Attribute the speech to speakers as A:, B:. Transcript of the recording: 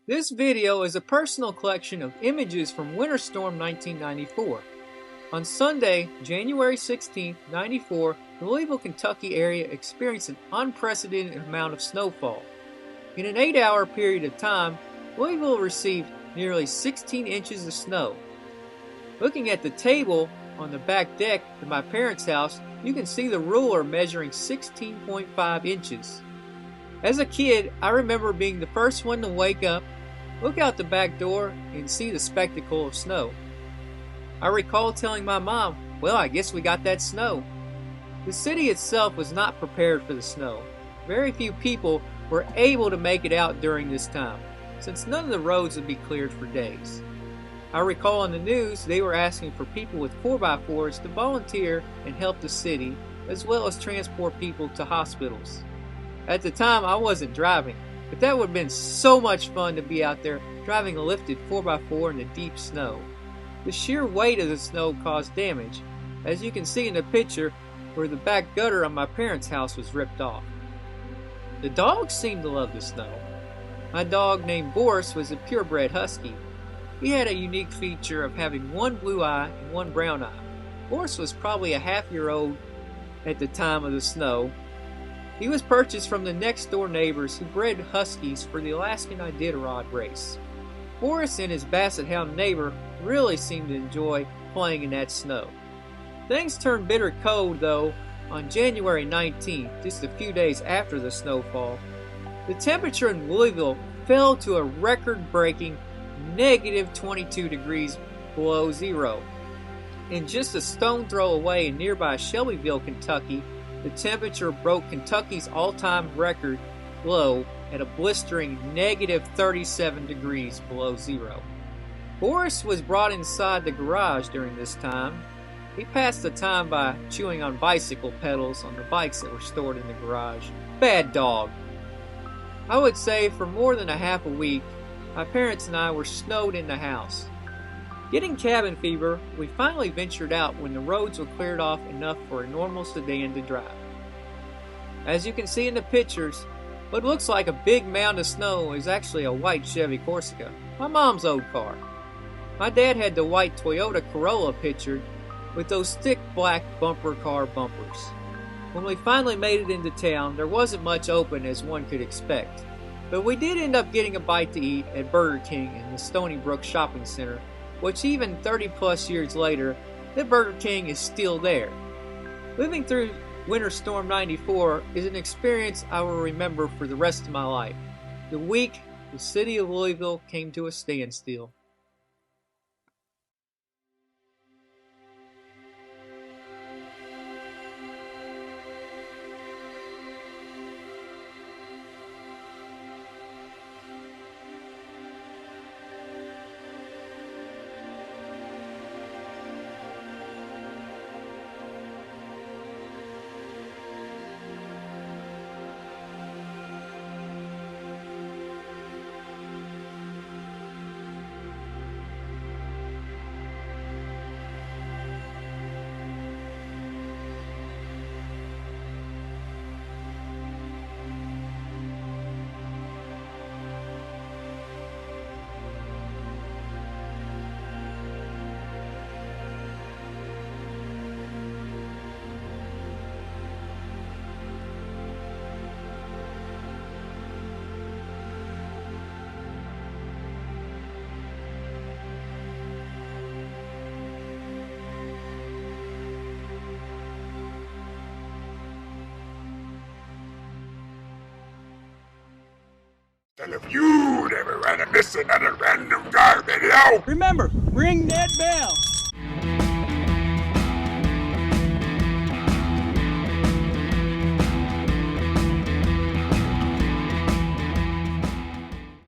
A: This video is a personal collection of images from Winter Storm 1994. On Sunday, January 16, 94, the Louisville, Kentucky area experienced an unprecedented amount of snowfall. In an 8-hour period of time, Louisville received nearly 16 inches of snow. Looking at the table on the back deck of my parents' house, you can see the ruler measuring 16.5 inches. As a kid, I remember being the first one to wake up, look out the back door, and see the spectacle of snow. I recall telling my mom, "Well, I guess we got that snow." The city itself was not prepared for the snow. Very few people were able to make it out during this time, since none of the roads would be cleared for days. I recall on the news they were asking for people with 4x4s to volunteer and help the city, as well as transport people to hospitals. At the time, I wasn't driving, but that would have been so much fun to be out there driving a lifted 4x4 in the deep snow. The sheer weight of the snow caused damage, as you can see in the picture where the back gutter on my parents' house was ripped off. The dogs seemed to love the snow. My dog named Boris was a purebred husky. He had a unique feature of having one blue eye and one brown eye. Boris was probably a half-year-old at the time of the snow. He was purchased from the next-door neighbors who bred huskies for the Alaskan Iditarod race. Boris and his basset hound neighbor really seemed to enjoy playing in that snow. Things turned bitter cold, though, on January 19th, just a few days after the snowfall. The temperature in Louisville fell to a record-breaking negative 22 degrees below zero. And just a stone throw away in nearby Shelbyville, Kentucky, the temperature broke Kentucky's all-time record low at a blistering negative 37 degrees below zero. Boris was brought inside the garage during this time. He passed the time by chewing on bicycle pedals on the bikes that were stored in the garage. Bad dog. I would say for more than a half a week, my parents and I were snowed in the house. Getting cabin fever, we finally ventured out when the roads were cleared off enough for a normal sedan to drive. As you can see in the pictures, what looks like a big mound of snow is actually a white Chevy Corsica, my mom's old car. My dad had the white Toyota Corolla pictured with those thick black bumper car bumpers. When we finally made it into town, there wasn't much open as one could expect. But we did end up getting a bite to eat at Burger King in the Stony Brook Shopping Center, which even 30 plus years later, the Burger King is still there. Living through Winter Storm 94 is an experience I will remember for the rest of my life. The week the city of Louisville came to a standstill.
B: And if you never want to miss another random car video,
C: remember, ring that bell.